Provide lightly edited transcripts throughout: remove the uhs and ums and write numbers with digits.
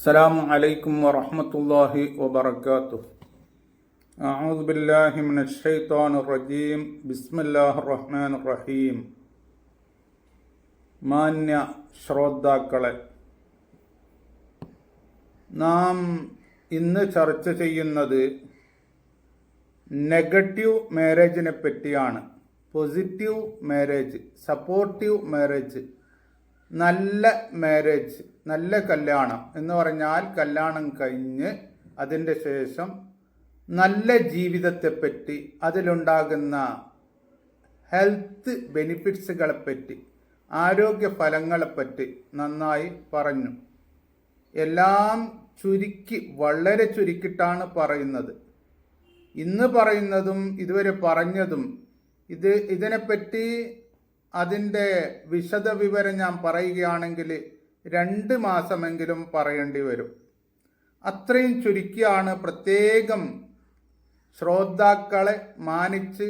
السلام عليكم ورحمة الله وبركاته. أعوذ بالله من الشيطان الرجيم. بسم الله الرحمن الرحيم. മാന്യ ശ്രോതാക്കളെ, നാം ഇന്ന് ചർച്ച ചെയ്യുന്നത് നെഗറ്റീവ് മാരേജിനെ പറ്റിയാണ്. പോസിറ്റീവ് മാരേജ്, സപ്പോർട്ടീവ് മാരേജ്, നല്ല മാരേജ്, നല്ല കല്യാണം എന്ന് പറഞ്ഞാൽ കല്യാണം കഴിഞ്ഞ് അതിൻ്റെ ശേഷം നല്ല ജീവിതത്തെപ്പറ്റി, അതിലുണ്ടാകുന്ന ഹെൽത്ത് ബെനിഫിറ്റ്സുകളെപ്പറ്റി, ആരോഗ്യ ഫലങ്ങളെപ്പറ്റി നന്നായി പറഞ്ഞു. എല്ലാം ചുരുക്കി, വളരെ ചുരുക്കിയിട്ടാണ് പറയുന്നത്. ഇന്ന് പറയുന്നതും ഇതുവരെ പറഞ്ഞതും ഇതിനെപ്പറ്റി അതിൻ്റെ വിശദ വിവരം ഞാൻ പറയുകയാണെങ്കിൽ 2 മാസമെങ്കിലും പറയേണ്ടി വരും. അത്രയും ചുരുക്കിയാണ്. പ്രത്യേകം ശ്രോതാക്കളെ മാനിച്ച്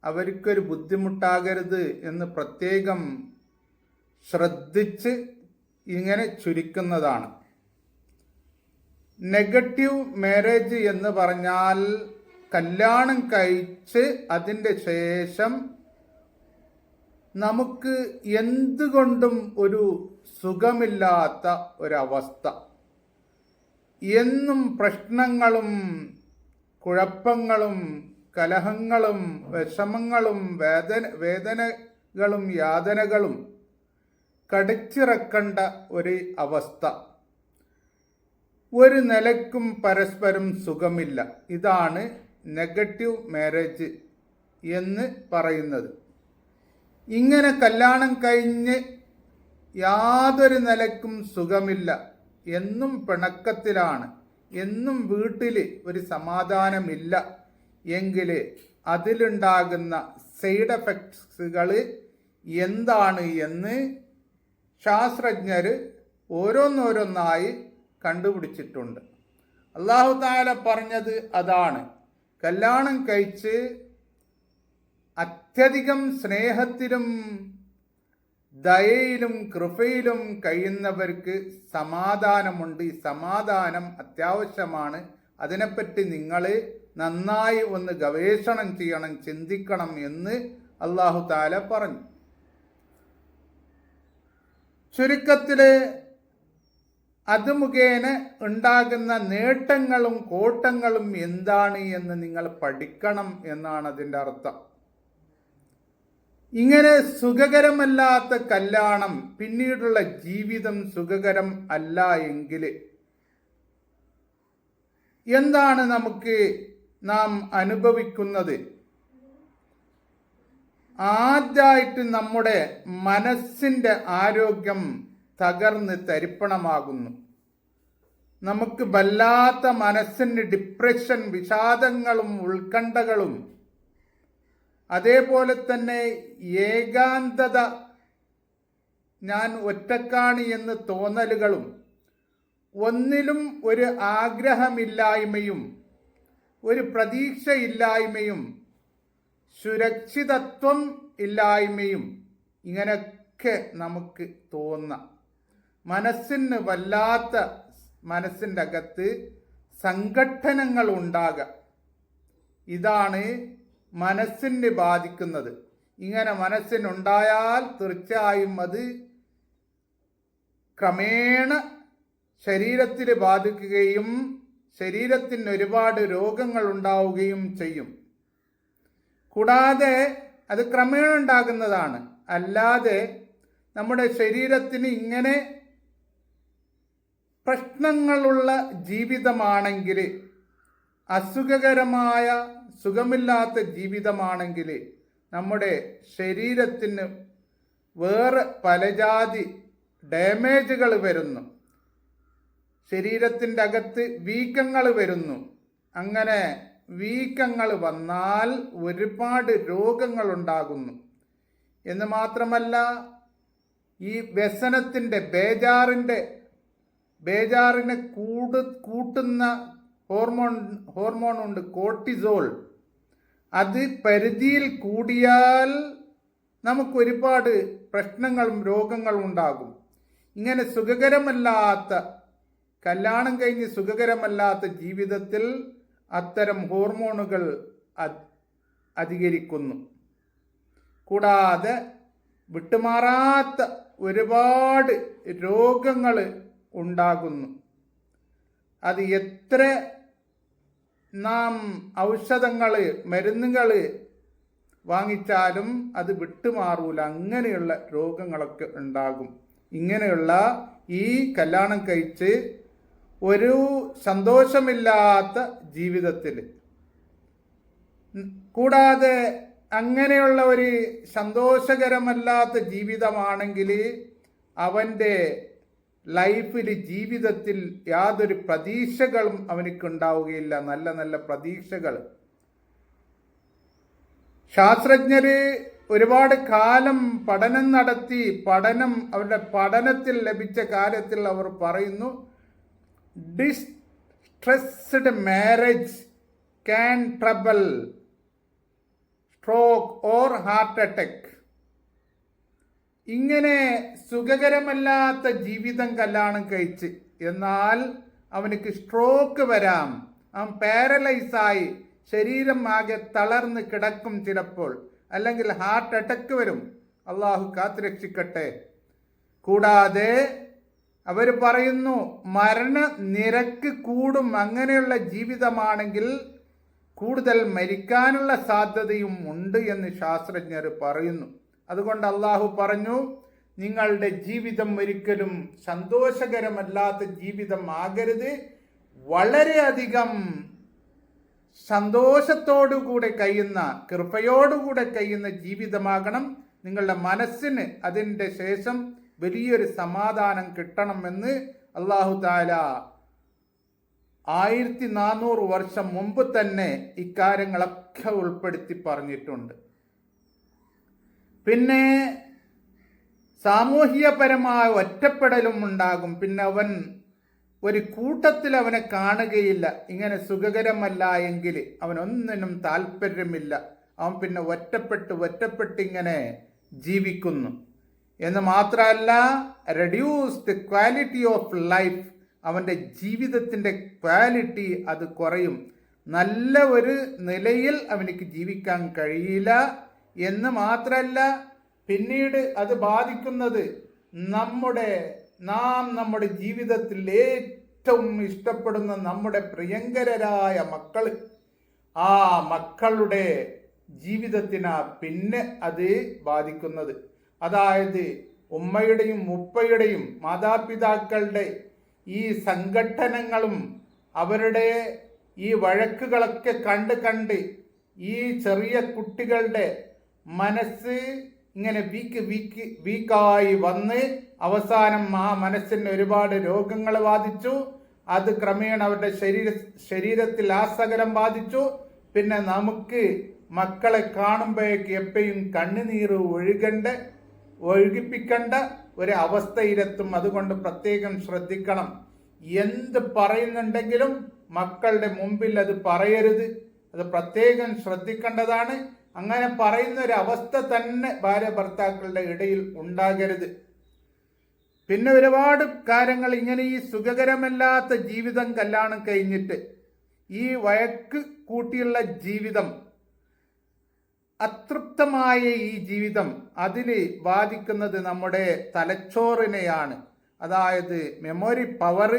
അവർക്കൊരു ബുദ്ധിമുട്ടാകരുത് എന്ന് പ്രത്യേകം ശ്രദ്ധിച്ച് ഇങ്ങനെ ചുരുക്കുന്നതാണ്. നെഗറ്റീവ് മാരേജ് എന്ന് പറഞ്ഞാൽ കല്യാണം കഴിച്ച് അതിൻ്റെ ശേഷം നമുക്ക് എന്തുകൊണ്ടും ഒരു സുഖമില്ലാത്ത ഒരവസ്ഥ, എന്നും പ്രശ്നങ്ങളും കുഴപ്പങ്ങളും കലഹങ്ങളും വിഷമങ്ങളും വേദനകളും യാതനകളും കടിച്ചിറക്കേണ്ട ഒരു അവസ്ഥ. ഒരു നിലയ്ക്കും പരസ്പരം സുഖമില്ല. ഇതാണ് നെഗറ്റീവ് മാരേജ് എന്ന് പറയുന്നത്. ഇങ്ങനെ കല്യാണം കഴിഞ്ഞ് യാതൊരു നിലയ്ക്കും സുഖമില്ല, എന്നും പിണക്കത്തിലാണ്, എന്നും വീട്ടിൽ ഒരു സമാധാനമില്ല എങ്കിൽ അതിലുണ്ടാകുന്ന സൈഡ് എഫക്ട്സുകൾ എന്താണ് എന്ന് ശാസ്ത്രജ്ഞർ ഓരോന്നോരോന്നായി കണ്ടുപിടിച്ചിട്ടുണ്ട്. അല്ലാഹു തആല പറഞ്ഞത് അതാണ്. കല്യാണം കഴിച്ച് അത്യധികം സ്നേഹത്തിലും ദയയിലും കൃപയിലും കഴിയുന്നവർക്ക് സമാധാനമുണ്ട്. ഈ സമാധാനം അത്യാവശ്യമാണ്. അതിനെപ്പറ്റി നിങ്ങൾ നന്നായി ഒന്ന് ഗവേഷണം ചെയ്യണം, ചിന്തിക്കണം എന്ന് അല്ലാഹു തആല പറഞ്ഞു. ചുരുക്കത്തിൽ അത് മുഖേന ഉണ്ടാകുന്ന നേട്ടങ്ങളും കോട്ടങ്ങളും എന്താണ് എന്ന് നിങ്ങൾ പഠിക്കണം എന്നാണ് അതിൻ്റെ അർത്ഥം. ഇങ്ങനെ സുഖകരമല്ലാത്ത കല്യാണം, പിന്നീടുള്ള ജീവിതം സുഖകരം അല്ല എങ്കിൽ എന്താണ് നാം അനുഭവിക്കുന്നത്? ആദ്യമായിട്ട് നമ്മുടെ മനസ്സിൻ്റെ ആരോഗ്യം തകർന്ന് തരിപ്പണമാകുന്നു. നമുക്ക് വല്ലാത്ത മനസ്സിന് ഡിപ്രഷൻ, വിഷാദങ്ങളും ഉത്കണ്ഠകളും, അതേപോലെ തന്നെ ഏകാന്തത, ഞാൻ ഒറ്റക്കാണ് എന്ന് തോന്നലുകളും, ഒന്നിലും ഒരു ആഗ്രഹമില്ലായ്മയും ഒരു പ്രതീക്ഷയില്ലായ്മയും സുരക്ഷിതത്വം ഇല്ലായ്മയും ഇങ്ങനെയൊക്കെ നമുക്ക് തോന്നാം. മനസ്സിന് വല്ലാത്ത, മനസ്സിൻ്റെ അകത്ത് സംഘട്ടനങ്ങൾ ഉണ്ടാകുക, ഇതാണ് മനസ്സിനെ ബാധിക്കുന്നത്. ഇങ്ങനെ മനസ്സിനുണ്ടായാൽ തീർച്ചയായും അത് ക്രമേണ ശരീരത്തിൽ ബാധിക്കുകയും ശരീരത്തിന് ഒരുപാട് രോഗങ്ങൾ ഉണ്ടാവുകയും ചെയ്യും. കൂടാതെ അത് ക്രമേണ ഉണ്ടാകുന്നതാണ്. അല്ലാതെ നമ്മുടെ ശരീരത്തിന് ഇങ്ങനെ പ്രശ്നങ്ങളുള്ള ജീവിതമാണെങ്കിൽ, അസുഖകരമായ സുഖമില്ലാത്ത ജീവിതമാണെങ്കിൽ നമ്മുടെ ശരീരത്തിന് വേറെ പലജാതി ഡാമേജുകൾ വരുന്നു. ശരീരത്തിൻ്റെ അകത്ത് വീക്കങ്ങൾ വരുന്നു. അങ്ങനെ വീക്കങ്ങൾ വന്നാൽ ഒരുപാട് രോഗങ്ങൾ ഉണ്ടാകുന്നു. എന്ന് മാത്രമല്ല, ഈ വ്യസനത്തിൻ്റെ, ബേജാറിനെ കൂട്ടുന്ന ഹോർമോൺ ഉണ്ട്, കോർട്ടിസോൾ. അത് പരിധിയിൽ കൂടിയാൽ നമുക്ക് ഒരുപാട് പ്രശ്നങ്ങളും രോഗങ്ങളും ഉണ്ടാകും. ഇങ്ങനെ സുഖകരമല്ലാത്ത കല്യാണം കഴിഞ്ഞ് സുഖകരമല്ലാത്ത ജീവിതത്തിൽ അത്തരം ഹോർമോണുകൾ അധികരിക്കുന്നു. കൂടാതെ വിട്ടുമാറാത്ത ഒരുപാട് രോഗങ്ങൾ ഉണ്ടാകുന്നു. അത് എത്ര നാം ഔഷധങ്ങൾ മരുന്നുകൾ വാങ്ങിച്ചാലും അത് വിട്ടുമാറൂല. അങ്ങനെയുള്ള രോഗങ്ങളൊക്കെ ഉണ്ടാകും. ഇങ്ങനെയുള്ള ഈ കല്യാണം കഴിച്ച് ഒരു സന്തോഷമില്ലാത്ത ജീവിതത്തിൽ, കൂടാതെ അങ്ങനെയുള്ള ഒരു സന്തോഷകരമല്ലാത്ത ജീവിതമാണെങ്കിൽ അവൻ്റെ ലൈഫിൽ ജീവിതത്തിൽ യാതൊരു പ്രതീക്ഷകളും അവനക്കുണ്ടാവുകയില്ല. നല്ല നല്ല പ്രതീക്ഷകൾ. ശാസ്ത്രജ്ഞര് ഒരുപാട് കാലം പഠനം നടത്തി അവരുടെ പഠനത്തിൽ ലഭിച്ച കാര്യത്തിൽ അവർ പറയുന്നു, distressed marriage can trouble stroke or heart attack. ഇങ്ങനെ സുഖകരമല്ലാത്ത ജീവിതം കല്യാണം കഴിച്ച് എന്നാൽ അവനക്ക് സ്ട്രോക്ക് വരാം, അവൻ പാരലൈസായി ശരീരം ആകെ തളർന്ന് കിടക്കും ചിലപ്പോൾ, അല്ലെങ്കിൽ ഹാർട്ട് അറ്റാക്ക് വരും. അള്ളാഹു കാത്തുരക്ഷിക്കട്ടെ. കൂടാതെ അവർ പറയുന്നു മരണനിരക്ക് കൂടും. അങ്ങനെയുള്ള ജീവിതമാണെങ്കിൽ കൂടുതൽ മരിക്കാനുള്ള സാധ്യതയും ഉണ്ട് എന്ന് ശാസ്ത്രജ്ഞർ പറയുന്നു. അതുകൊണ്ട് അള്ളാഹു പറഞ്ഞു, നിങ്ങളുടെ ജീവിതം ഒരിക്കലും സന്തോഷകരമല്ലാത്ത ജീവിതം ആകരുത്. വളരെയധികം സന്തോഷത്തോടുകൂടെ കഴിയുന്ന, കൃപയോടുകൂടെ കഴിയുന്ന ജീവിതമാകണം. നിങ്ങളുടെ മനസ്സിന് അതിൻ്റെ ശേഷം വലിയൊരു സമാധാനം കിട്ടണമെന്ന് അല്ലാഹു തആല 1400 വർഷം മുമ്പ് തന്നെ ഇക്കാര്യങ്ങളൊക്കെ ഉൾപ്പെടുത്തി പറഞ്ഞിട്ടുണ്ട്. പിന്നെ സാമൂഹികപരമായ ഒറ്റപ്പെടലും ഉണ്ടാകും. പിന്നെ അവൻ ഒരു കൂട്ടത്തിൽ അവനെ കാണുകയില്ല. ഇങ്ങനെ സുഖകരമല്ല എങ്കിൽ അവനൊന്നിനും താല്പര്യമില്ല. അവൻ പിന്നെ ഒറ്റപ്പെട്ടിങ്ങനെ ജീവിക്കുന്നു എന്ന് മാത്രമല്ല, റെഡ്യൂസ്ഡ് ക്വാളിറ്റി ഓഫ് ലൈഫ്, അവൻ്റെ ജീവിതത്തിൻ്റെ ക്വാളിറ്റി അത് കുറയും. നല്ല ഒരു നിലയിൽ അവനിക്ക് ജീവിക്കാൻ കഴിയില്ല എന്ന് മാത്രമല്ല, പിന്നീട് അത് ബാധിക്കുന്നത് നമ്മുടെ ജീവിതത്തിൽ ഏറ്റവും ഇഷ്ടപ്പെടുന്ന നമ്മുടെ പ്രിയങ്കരായ മക്കൾ, ആ മക്കളുടെ ജീവിതത്തിനാ പിന്നെ അത് ബാധിക്കുന്നത്. അതായത് ഉമ്മയുടെയും ഉപ്പയുടെയും മാതാപിതാക്കളുടെ ഈ സംഘട്ടനങ്ങളും അവരുടെ ഈ വഴക്കുകളൊക്കെ കണ്ട് ഈ ചെറിയ കുട്ടികളുടെ മനസ്സ് ഇങ്ങനെ വീക്കായി വന്ന് അവസാനം ആ മനസ്സിന് ഒരുപാട് രോഗങ്ങൾ ബാധിച്ചു. അത് ക്രമേണ അവരുടെ ശരീരത്തിൽ ആസകലം ബാധിച്ചു. പിന്നെ നമുക്ക് മക്കളെ കാണുമ്പോഴേക്ക് എപ്പോഴും കണ്ണുനീര് ഒഴുകിപ്പിക്കേണ്ട ഒരു അവസ്ഥയിലെത്തും. അതുകൊണ്ട് പ്രത്യേകം ശ്രദ്ധിക്കണം. എന്ത് പറയുന്നുണ്ടെങ്കിലും മക്കളുടെ മുമ്പിൽ അത് പറയരുത്. അത് പ്രത്യേകം ശ്രദ്ധിക്കേണ്ടതാണ്. അങ്ങനെ പറയുന്ന ഒരു അവസ്ഥ തന്നെ ഭാര്യ ഭർത്താക്കളുടെ ഇടയിൽ ഉണ്ടാകരുത്. പിന്നെ ഒരുപാട് കാര്യങ്ങൾ ഇങ്ങനെ ഈ സുഖകരമല്ലാത്ത ജീവിതം കല്യാണം കഴിഞ്ഞിട്ട് ഈ വഴക്ക് കൂട്ടിയുള്ള ജീവിതം, അതൃപ്തമായ ഈ ജീവിതം, അതിൽ ബാധിക്കുന്നത് നമ്മുടെ തലച്ചോറിനെയാണ്. അതായത് മെമ്മറി പവർ,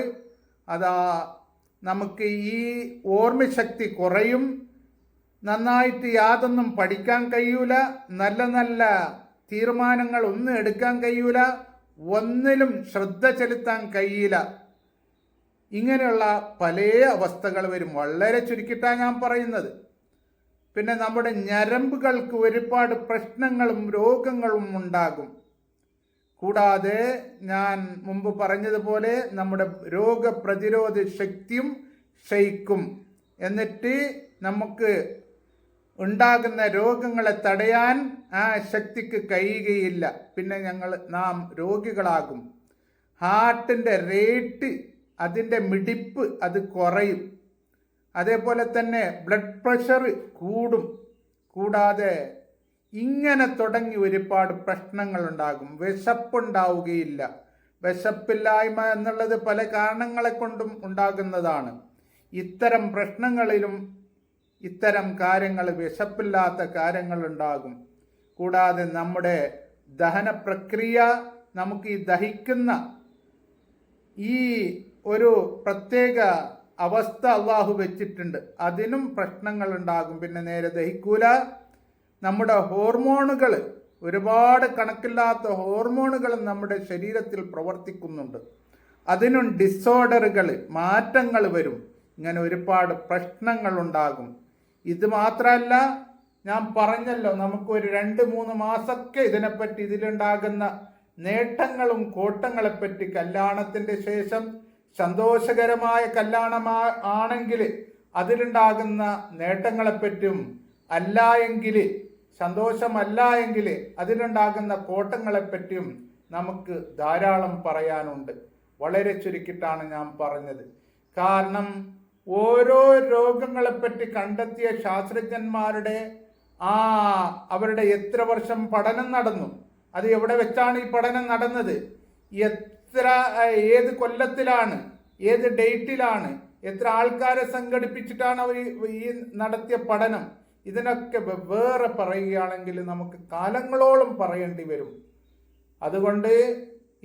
നമുക്ക് ഈ ഓർമ്മശക്തി കുറയും. നന്നായിട്ട് യാതൊന്നും പഠിക്കാൻ കഴിയൂല. നല്ല നല്ല തീരുമാനങ്ങൾ ഒന്നും എടുക്കാൻ കഴിയൂല. ഒന്നിലും ശ്രദ്ധ ചെലുത്താൻ കഴിയില്ല. ഇങ്ങനെയുള്ള പല അവസ്ഥകൾ വരും. വളരെ ചുരുക്കിയിട്ടാണ് ഞാൻ പറയുന്നത്. പിന്നെ നമ്മുടെ ഞരമ്പുകൾക്ക് ഒരുപാട് പ്രശ്നങ്ങളും രോഗങ്ങളും ഉണ്ടാകും. കൂടാതെ ഞാൻ മുമ്പ് പറഞ്ഞതുപോലെ നമ്മുടെ രോഗപ്രതിരോധ ശക്തിയും ക്ഷയിക്കും. എന്നിട്ട് നമുക്ക് ഉണ്ടാകുന്ന രോഗങ്ങളെ തടയാൻ ആ ശക്തിക്ക് കഴിയുകയില്ല. പിന്നെ നാം രോഗികളാകും. ഹാർട്ടിൻ്റെ റേറ്റ്, അതിൻ്റെ മിടിപ്പ് അത് കുറയും. അതേപോലെ തന്നെ ബ്ലഡ് പ്രഷർ കൂടും. കൂടാതെ ഇങ്ങനെ തുടങ്ങി ഒരുപാട് പ്രശ്നങ്ങൾ ഉണ്ടാകും. വിശപ്പുണ്ടാവുകയില്ല. വിശപ്പില്ലായ്മ എന്നുള്ളത് പല കാരണങ്ങളെ കൊണ്ടും ഉണ്ടാകുന്നതാണ്. ഇത്തരം പ്രശ്നങ്ങളിലും ഇത്തരം കാര്യങ്ങൾ, വിശപ്പില്ലാത്ത കാര്യങ്ങൾ ഉണ്ടാകും. കൂടാതെ നമ്മുടെ ദഹന പ്രക്രിയ, നമുക്ക് ഈ ദഹിക്കുന്ന ഈ ഒരു പ്രത്യേക അവസ്ഥ അള്ളാഹു വെച്ചിട്ടുണ്ട്, അതിനും പ്രശ്നങ്ങൾ ഉണ്ടാകും. പിന്നെ നേരെ ദഹിക്കൂല. നമ്മുടെ ഹോർമോണുകൾ, ഒരുപാട് കണക്കില്ലാത്ത ഹോർമോണുകൾ നമ്മുടെ ശരീരത്തിൽ പ്രവർത്തിക്കുന്നുണ്ട്, അതിനും ഡിസോർഡറുകൾ, മാറ്റങ്ങൾ വരും. ഇങ്ങനെ ഒരുപാട് പ്രശ്നങ്ങൾ ഉണ്ടാകും. ഇത് മാത്രമല്ല, ഞാൻ പറഞ്ഞല്ലോ, നമുക്കൊരു 2-3 മാസമൊക്കെ ഇതിനെപ്പറ്റി, ഇതിലുണ്ടാകുന്ന നേട്ടങ്ങളും കോട്ടങ്ങളെപ്പറ്റി, കല്യാണത്തിൻ്റെ ശേഷം സന്തോഷകരമായ കല്യാണമാണെങ്കിൽ അതിലുണ്ടാകുന്ന നേട്ടങ്ങളെപ്പറ്റും, അല്ല എങ്കിൽ, സന്തോഷമല്ല എങ്കിൽ അതിലുണ്ടാകുന്ന കോട്ടങ്ങളെപ്പറ്റിയും നമുക്ക് ധാരാളം പറയാനുണ്ട്. വളരെ ചുരുക്കിയിട്ടാണ് ഞാൻ പറഞ്ഞത്. കാരണം ഓരോ രോഗങ്ങളെപ്പറ്റി കണ്ടെത്തിയ ശാസ്ത്രജ്ഞന്മാരുടെ അവരുടെ എത്ര വർഷം പഠനം നടന്നു, അത് എവിടെ വെച്ചാണ് ഈ പഠനം നടന്നത്, ഏത് കൊല്ലത്തിലാണ്, ഏത് ഡേറ്റിലാണ്, എത്ര ആൾക്കാരെ സംഘടിപ്പിച്ചിട്ടാണ് അവർ ഈ നടത്തിയ പഠനം, ഇതിനൊക്കെ വേറെ പറയുകയാണെങ്കിൽ നമുക്ക് കാലങ്ങളോളം പറയേണ്ടി വരും. അതുകൊണ്ട്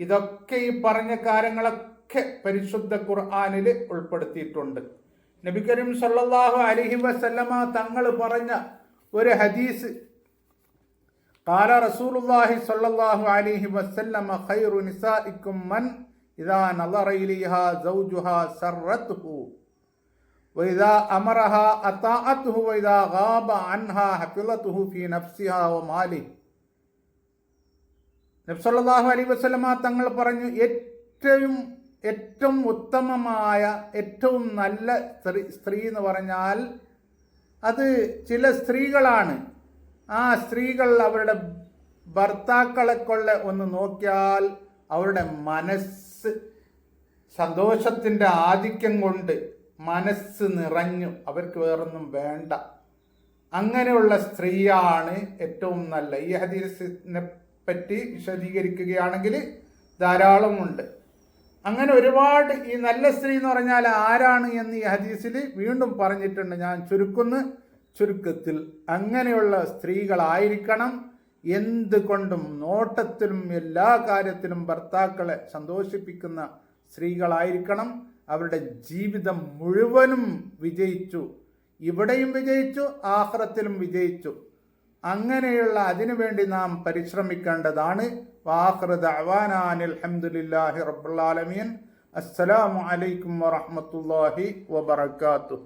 ഇതൊക്കെ, ഈ പറഞ്ഞ കാര്യങ്ങളൊക്കെ പരിശുദ്ധ ഖുർആനിൽ ഉൾപ്പെടുത്തിയിട്ടുണ്ട്. നബി കരീം സല്ലല്ലാഹു അലൈഹി വസല്ലമ തങ്ങൾ പറഞ്ഞ ഒരു ഹദീസ്, ഖാല റസൂലുള്ളാഹി സല്ലല്ലാഹു അലൈഹി വസല്ലമ ഖൈറു നിസാഇക്കും മൻ ഇദാ നളറ ഇലൈഹാ സൗജുഹാ സർറത്തുഹു വഇദാ അമറഹാ അതാഅത്തുഹു വഇദാ ഗാബ അൻഹാ ഹഫിളത്തുഹു ഫീ നഫ്സിഹാ വമാലിഹി. നബി സല്ലല്ലാഹു അലൈഹി വസല്ലമ തങ്ങൾ പറഞ്ഞു, ഏറ്റവും ഉത്തമമായ, ഏറ്റവും നല്ല സ്ത്രീ എന്ന് പറഞ്ഞാൽ അത് ചില സ്ത്രീകളാണ്. ആ സ്ത്രീകൾ അവരുടെ ഭർത്താക്കളെ ഒന്ന് നോക്കിയാൽ അവരുടെ മനസ്സ് സന്തോഷത്തിൻ്റെ ആധിക്യം കൊണ്ട് മനസ്സ് നിറഞ്ഞു, അവർക്ക് വേറൊന്നും വേണ്ട. അങ്ങനെയുള്ള സ്ത്രീയാണ് ഏറ്റവും നല്ല. ഈ ഹദീസിനെ പറ്റി വിശദീകരിക്കുകയാണെങ്കിൽ ധാരാളമുണ്ട്. അങ്ങനെ ഒരുപാട്. ഈ നല്ല സ്ത്രീ എന്ന് പറഞ്ഞാൽ ആരാണ് എന്ന് ഈ ഹദീസിൽ വീണ്ടും പറഞ്ഞിട്ടുണ്ട്. ഞാൻ ചുരുക്കത്തിൽ അങ്ങനെയുള്ള സ്ത്രീകളായിരിക്കണം. എന്തുകൊണ്ടും, നോട്ടത്തിലും എല്ലാ കാര്യത്തിലും ഭർത്താക്കളെ സന്തോഷിപ്പിക്കുന്ന സ്ത്രീകളായിരിക്കണം. അവരുടെ ജീവിതം മുഴുവനും വിജയിച്ചു, ഇവിടെയും വിജയിച്ചു, ആഖിറത്തിലും വിജയിച്ചു. അങ്ങനെയുള്ള അതിനുവേണ്ടി നാം പരിശ്രമിക്കേണ്ടതാണ്. വാഖിറു ദഅവാനാ അനിൽ ഹംദുലില്ലാഹി റബ്ബിൽ ആലമീൻ. അസ്സലാമു അലൈക്കും വറഹ്മത്തുള്ളാഹി വബറകാതുഹു.